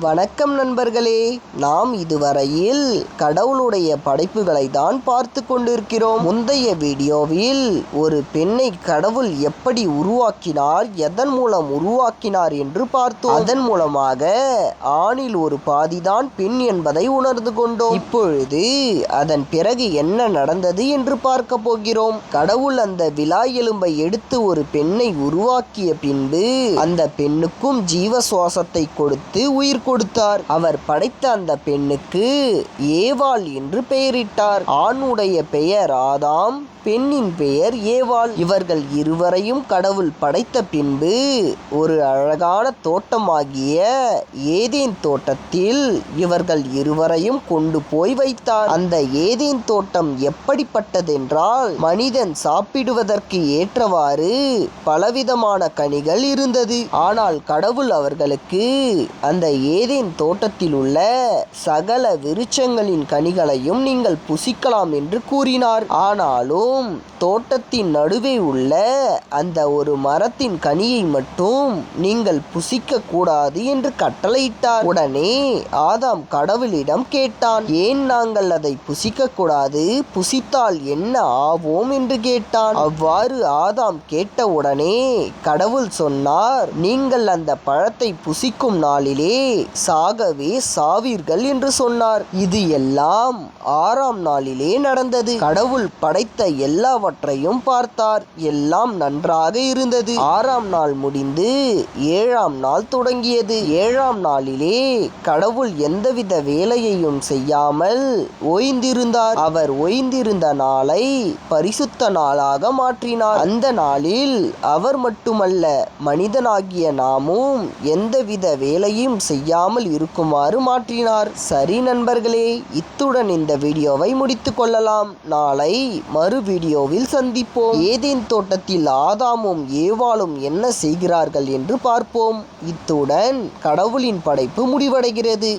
வணக்கம் நண்பர்களே, நாம் இதுவரையில் கடவுளுடைய படைப்புகளை தான் பார்த்து கொண்டிருக்கிறோம். முந்தைய வீடியோவில் ஒரு பெண்ணை கடவுள் எப்படி உருவாக்கினார், எதன் மூலம் உருவாக்கினார் என்று பார்த்தோம். அதன் மூலமாக ஆணில் ஒரு பாதிதான் பெண் என்பதை உணர்ந்து கொண்டோம். இப்பொழுது அதன் பிறகு என்ன நடந்தது என்று பார்க்க போகிறோம். கடவுள் அந்த விலா எலும்பை எடுத்து ஒரு பெண்ணை உருவாக்கிய பின்பு அந்த பெண்ணுக்கும் ஜீவ சுவாசத்தை கொடுத்து உயிர் கொடுத்தார். அவர் படைத்த அந்த பெண்ணுக்கு ஏவாள் என்று பெயரிட்டார். ஆணுடைய பெயர் ஆதாம், பெண்ணின் பெயர் ஏவாள். இவர்கள் இருவரையும் கடவுள் படைத்த பின்பு ஒரு அழகான தோட்டமாகிய ஏதேன் தோட்டத்தில் இவர்கள் இருவரையும் கொண்டு போய் வைத்தார். அந்த ஏதேன் தோட்டம் எப்படிப்பட்டதென்றால் மனிதன் சாப்பிடுவதற்கு ஏற்றவாறு பலவிதமான கனிகள் இருந்தது. ஆனால் கடவுள் அவர்களுக்கு அந்த ஏதேன் தோட்டத்தில் உள்ள சகல விருட்சங்களின் கனிகளையும் நீங்கள் புசிக்கலாம் என்று கூறினார். ஆனாலும் தோட்டத்தின் நடுவே உள்ள அந்த ஒரு மரத்தின் கனியை மட்டும் நீங்கள் புசிக்க கூடாது என்று கட்டளையிட்டார். உடனே ஆதாம் கடவுளிடம் கேட்டான், ஏன் நாங்கள் அதை புசிக்க கூடாது, புசித்தால் என்ன ஆவோம் என்று கேட்டான். அவ்வாறு ஆதாம் கேட்டவுடனே கடவுள் சொன்னார், நீங்கள் அந்த பழத்தை புசிக்கும் நாளிலே சாகவே சாவீர்கள் என்று சொன்னார். இது எல்லாம் 6ஆம் நாளிலே நடந்தது. கடவுள் படைத்த எல்லாவற்றையும் பார்த்தார். எல்லாம் நன்றாக இருந்தது. 6ஆம் நாள் முடிந்து 7ஆம் நாள் தொடங்கியது. 7ஆம் நாளிலே கடவுள் எந்தவித வேலையையும் செய்யாமல் ஓய்ந்திருந்தார். அவர் ஓய்ந்திருந்த நாளை பரிசுத்த நாளாக மாற்றினார். அந்த நாளில் அவர் மட்டுமல்ல, மனிதனாகிய நாமும் எந்தவித வேலையும் செய்யாமல் இருக்குமாறு மாற்றினார். சரி நண்பர்களே, இத்துடன் இந்த வீடியோவை முடித்துக் கொள்ளலாம். நாளை மறு வீடியோவில் சந்திப்போம். ஏதேன் தோட்டத்தில் ஆதாமும் ஏவாளும் என்ன செய்கிறார்கள் என்று பார்ப்போம். இத்துடன் கடவுளின் படைப்பு முடிவடைகிறது.